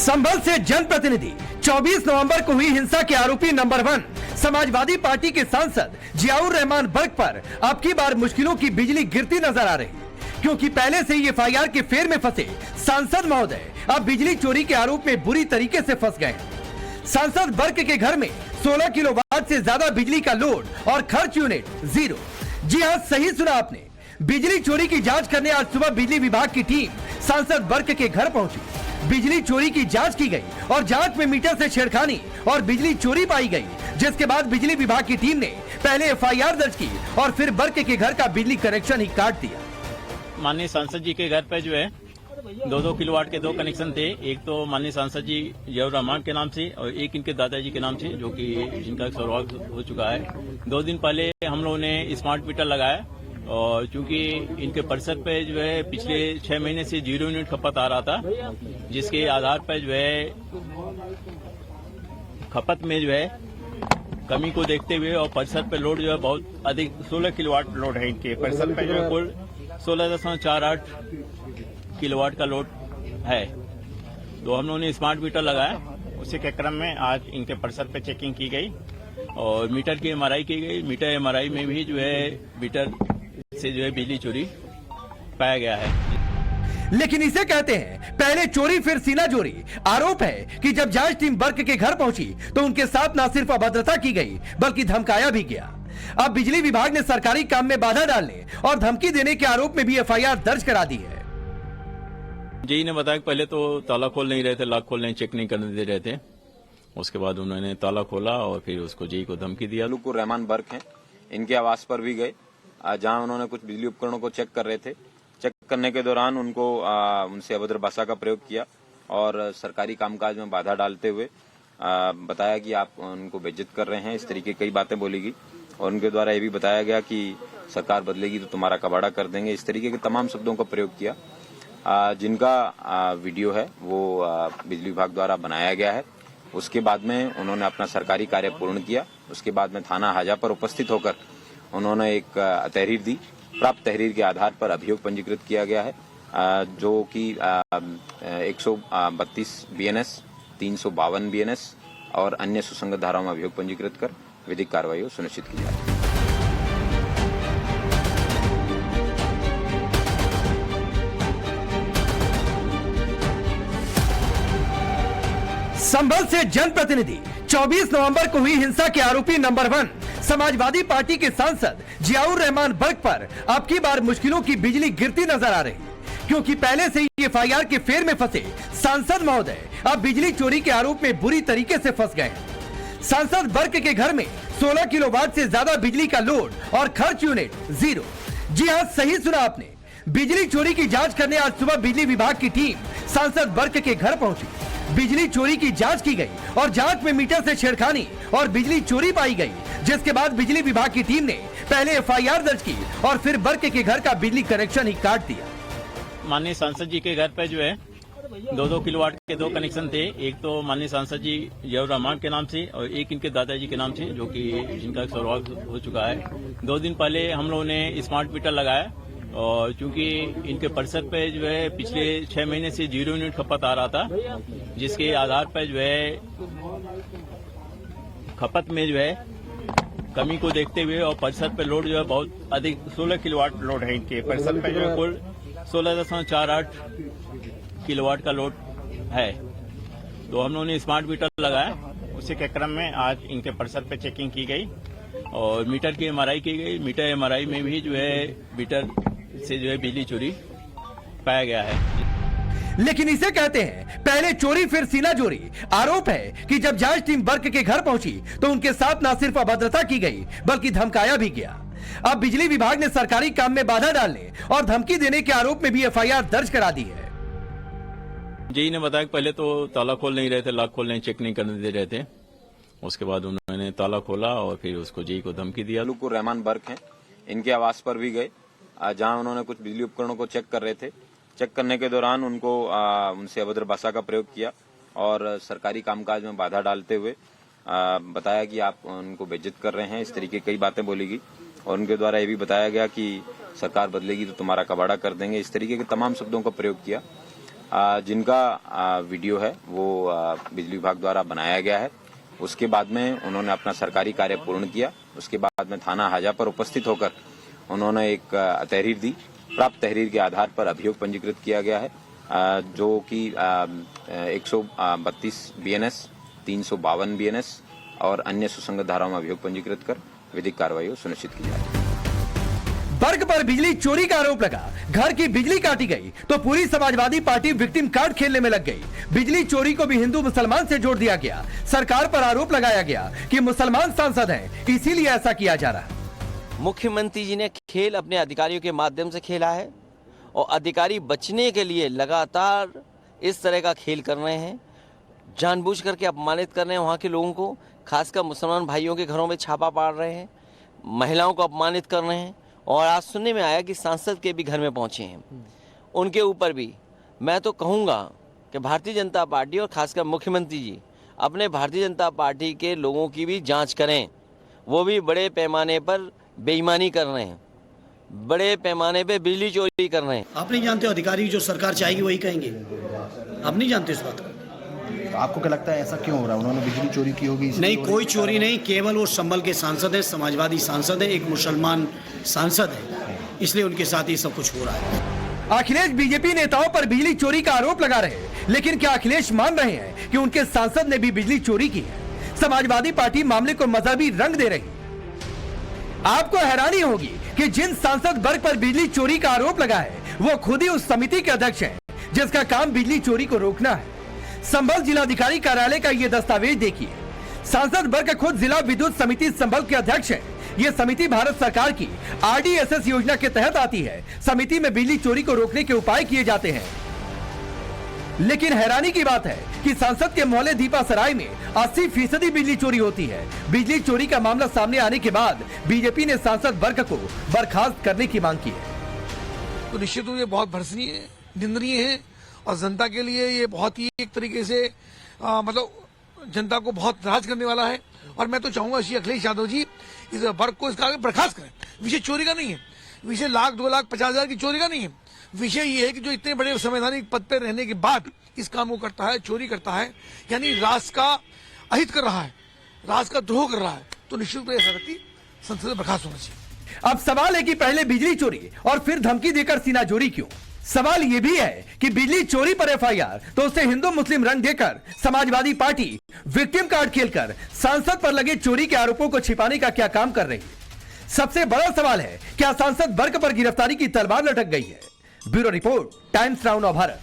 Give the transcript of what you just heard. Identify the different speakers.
Speaker 1: संभल से जनप्रतिनिधि 24 नवंबर को हुई हिंसा के आरोपी नंबर 1 समाजवादी पार्टी के सांसद जियाउर रहमान बर्क पर अब की बार मुश्किलों की बिजली गिरती नजर आ रही, क्योंकि पहले से ही एफआईआर के फेर में फंसे सांसद महोदय अब बिजली चोरी के आरोप में बुरी तरीके से फंस गए। सांसद बर्क के घर में 16 किलोवाट से ज्यादा बिजली का लोड और खर्च यूनिट 0। जी हाँ, सही सुना आपने। बिजली चोरी की जांच करने आज सुबह बिजली विभाग की टीम सांसद बर्क के घर पहुंची। बिजली चोरी की जांच की गई और जांच में मीटर से छेड़खानी और बिजली चोरी पाई गई, जिसके बाद बिजली विभाग की टीम ने पहले एफआईआर दर्ज की और फिर बर्क के घर का बिजली कनेक्शन ही काट दिया।
Speaker 2: माननीय सांसद जी के घर पे जो है 2-2 किलोवाट के 2 कनेक्शन थे। एक तो माननीय सांसद जी जियाउर रहमान के नाम से और एक इनके दादाजी के नाम से, जो कि जिनका स्वर्गवास हो चुका है। 2 दिन पहले हम लोगों ने स्मार्ट मीटर लगाया और चूंकि इनके परिसर पे जो है पिछले 6 महीने से 0 यूनिट खपत आ रहा था, जिसके आधार पर जो है खपत में जो है कमी को देखते हुए और परिसर पे लोड जो है बहुत अधिक 16 किलोवाट लोड है। इनके परिसर पे जो है कुल 16.48 किलोवाट का लोड है। तो हम लोगों ने स्मार्ट मीटर लगाया। उसी के क्रम में आज इनके परिसर पे चेकिंग की गई और मीटर की एमआरआई की गई। मीटर एमआरआई में भी जो है मीटर से जो है बिजली चोरी पाया गया है।
Speaker 1: लेकिन इसे कहते हैं पहले चोरी फिर सीना जोरी। आरोप है कि जब जांच टीम बर्क के घर पहुंची तो उनके साथ न सिर्फ अभद्रता की गई बल्कि धमकाया भी गया। अब बिजली विभाग ने सरकारी काम में बाधा डालने और धमकी देने के आरोप में भी एफआईआर दर्ज करा दी है।
Speaker 2: जेई ने बताया कि पहले तो ताला खोल नहीं रहे थे, लॉक खोलने चेक नहीं करने दे रहे थे। उसके बाद उन्होंने ताला खोला और फिर उसको जेई को धमकी दिया।
Speaker 3: को रहमान बर्क हैं, इनके आवास पर भी गए, जहां उन्होंने कुछ बिजली उपकरणों को चेक कर रहे थे। चेक करने के दौरान उनसे अभद्र भाषा का प्रयोग किया और सरकारी कामकाज में बाधा डालते हुए बताया कि आप उनको बेइज्जत कर रहे हैं। इस तरीके की कई बातें बोली गई और उनके द्वारा ये भी बताया गया कि सरकार बदलेगी तो तुम्हारा कबाड़ा कर देंगे। इस तरीके के तमाम शब्दों का प्रयोग किया, जिनका वीडियो है वो बिजली विभाग द्वारा बनाया गया है। उसके बाद में उन्होंने अपना सरकारी कार्य पूर्ण किया। उसके बाद में थाना हाजा पर उपस्थित होकर उन्होंने एक तहरीर दी। प्राप्त तहरीर के आधार पर अभियोग पंजीकृत किया गया है, जो कि 132 बीएनएस, 352 बीएनएस और अन्य सुसंगत धाराओं में अभियोग पंजीकृत कर विधिक कार्रवाई सुनिश्चित की जाए।
Speaker 1: संभल से जनप्रतिनिधि 24 नवंबर को हुई हिंसा के आरोपी नंबर 1 समाजवादी पार्टी के सांसद जियाउर रहमान बर्क पर अब की बार मुश्किलों की बिजली गिरती नजर आ रही, क्योंकि पहले से ही एफआईआर के फेर में फंसे सांसद महोदय अब बिजली चोरी के आरोप में बुरी तरीके से फंस गए। सांसद बर्क के घर में 16 किलोवाट से ज्यादा बिजली का लोड और खर्च यूनिट 0। जी हाँ, सही सुना आपने। बिजली चोरी की जांच करने आज सुबह बिजली विभाग की टीम सांसद बर्क के घर पहुंची। बिजली चोरी की जांच की गई और जांच में मीटर से छेड़खानी और बिजली चोरी पाई गई, जिसके बाद बिजली विभाग की टीम ने पहले एफआईआर दर्ज की और फिर बर्क के घर का बिजली कनेक्शन ही काट दिया।
Speaker 2: माननीय सांसद जी के घर पे जो है 2-2 किलोवाट के 2 कनेक्शन थे। एक तो माननीय सांसद जी जियाउर रहमान के नाम से और एक इनके दादाजी के नाम से, जो कि जिनका स्वर्गवास हो चुका है। 2 दिन पहले हम लोगों ने स्मार्ट मीटर लगाया और चूंकि इनके परिसर पे जो है पिछले 6 महीने से 0 यूनिट खपत आ रहा था, जिसके आधार पर जो है खपत में जो है कमी को देखते हुए और परिसर पे लोड जो है बहुत अधिक 16 किलोवाट लोड है। इनके परिसर पे जो है कुल 16.48 किलोवाट का लोड है। तो हम लोगों ने स्मार्ट मीटर लगाया। उसी के क्रम में आज इनके परिसर पे चेकिंग की गई और मीटर की एमआरआई की गई। मीटर एमआरआई में भी जो है मीटर से जो है बिजली चोरी पाया गया है।
Speaker 1: लेकिन इसे कहते हैं पहले चोरी फिर सीना जोरी। आरोप है कि जब जांच टीम बर्क के घर पहुंची तो उनके साथ न सिर्फ अभद्रता की गई बल्कि धमकाया भी गया। अब बिजली विभाग ने सरकारी काम में बाधा डालने और धमकी देने के आरोप में भी एफआईआर दर्ज करा दी है।
Speaker 2: जेई ने बताया कि पहले तो ताला खोल नहीं रहे थे, लॉक खोलने चेक नहीं करने दे रहे थे। उसके बाद उन्होंने ताला खोला और फिर उसको जेई को धमकी दिया।
Speaker 3: को रहमान बर्क हैं, इनके आवास पर भी गए, जहां उन्होंने कुछ बिजली उपकरणों को चेक कर रहे थे। चेक करने के दौरान उनसे अभद्र भाषा का प्रयोग किया और सरकारी कामकाज में बाधा डालते हुए बताया कि आप उनको बेइज्जत कर रहे हैं। इस तरीके की कई बातें बोली गई और उनके द्वारा ये भी बताया गया कि सरकार बदलेगी तो तुम्हारा कबाड़ा कर देंगे। इस तरीके के तमाम शब्दों का प्रयोग किया, जिनका वीडियो है वो बिजली विभाग द्वारा बनाया गया है। उसके बाद में उन्होंने अपना सरकारी कार्य पूर्ण किया। उसके बाद में थाना हाजा पर उपस्थित होकर उन्होंने एक तहरीर दी। प्राप्त तहरीर के आधार पर अभियोग पंजीकृत किया गया है, जो कि 132 BNS, 352 BNS और अन्य सुसंगत धाराओं में अभियोग पंजीकृत कर विधिक कार्रवाई सुनिश्चित की जाए।
Speaker 1: बर्क पर बिजली चोरी का आरोप लगा, घर की बिजली काटी गई तो पूरी समाजवादी पार्टी विक्टिम कार्ड खेलने में लग गई। बिजली चोरी को भी हिंदू मुसलमान से जोड़ दिया गया। सरकार पर आरोप लगाया गया कि मुसलमान सांसद हैं, इसीलिए ऐसा किया जा रहा है।
Speaker 4: मुख्यमंत्री जी ने खेल अपने अधिकारियों के माध्यम से खेला है और अधिकारी बचने के लिए लगातार इस तरह का खेल कर रहे हैं, जानबूझ करके अपमानित कर रहे हैं वहाँ के लोगों को, खासकर मुसलमान भाइयों के घरों में छापा पाड़ रहे हैं, महिलाओं को अपमानित कर रहे हैं। और आज सुनने में आया कि सांसद के भी घर में पहुंचे हैं। उनके ऊपर भी मैं तो कहूँगा कि भारतीय जनता पार्टी और खासकर मुख्यमंत्री जी अपने भारतीय जनता पार्टी के लोगों की भी जांच करें। वो भी बड़े पैमाने पर बेईमानी कर रहे हैं, बड़े पैमाने पे बिजली चोरी कर रहे हैं।
Speaker 5: आप नहीं जानते, अधिकारी जो सरकार चाहेगी वही कहेंगे। आप नहीं जानते इस बात को।
Speaker 6: आपको क्या लगता है ऐसा क्यों हो रहा है? उन्होंने बिजली चोरी की होगी?
Speaker 5: नहीं, कोई चोरी नहीं, केवल वो संभल के सांसद है, समाजवादी सांसद है, एक मुसलमान सांसद है, इसलिए उनके साथ ये सब कुछ हो रहा है।
Speaker 1: अखिलेश बीजेपी नेताओं पर बिजली चोरी का आरोप लगा रहे हैं, लेकिन क्या अखिलेश मान रहे हैं कि उनके सांसद ने भी बिजली चोरी की है? समाजवादी पार्टी मामले को मजहबी रंग दे रही। आपको हैरानी होगी कि जिन सांसद वर्ग पर बिजली चोरी का आरोप लगा है वो खुद ही उस समिति के अध्यक्ष हैं जिसका काम बिजली चोरी को रोकना है। संभल जिलाधिकारी कार्यालय का ये दस्तावेज देखिए। सांसद वर्ग खुद जिला विद्युत समिति संभल के अध्यक्ष हैं। ये समिति भारत सरकार की RDSS योजना के तहत आती है। समिति में बिजली चोरी को रोकने के उपाय किए जाते हैं। लेकिन हैरानी की बात है कि सांसद के मोहल्ले दीपासराय में 80% बिजली चोरी होती है। बिजली चोरी का मामला सामने आने के बाद बीजेपी ने सांसद वर्ग को बर्खास्त करने की मांग की है।
Speaker 7: तो निश्चित रूप से बहुत भर्त्सनीय है, निंदनीय है और जनता के लिए ये बहुत ही एक तरीके से मतलब जनता को बहुत नाराज करने वाला है। और मैं तो चाहूंगा श्री अखिलेश यादव जी इस वर्ग को इसका आगे बर्खास्त करें। विषय चोरी का नहीं है, विषय लाख 2 लाख 50 हजार की चोरी का नहीं है। विषय ये है कि जो इतने बड़े संवैधानिक पद पर रहने के बाद इस काम को करता है, चोरी करता है, यानी राष्ट्र का अहित कर रहा है, राष्ट्र का द्रोह कर रहा है, तो निश्चित रूप से ऐसा व्यक्ति संसद में बर्खास्त होना चाहिए।
Speaker 1: अब सवाल है कि पहले बिजली चोरी और फिर धमकी देकर सीना जोड़ी क्यों? सवाल यह भी है कि बिजली चोरी पर FIR तो उसे हिंदू मुस्लिम रंग देकर समाजवादी पार्टी विक्टिम कार्ड खेलकर सांसद पर लगे चोरी के आरोपों को छिपाने का क्या काम कर रही है? सबसे बड़ा सवाल है, क्या सांसद वर्ग पर गिरफ्तारी की तलवार लटक गई है? Bureau report, times now Bharat.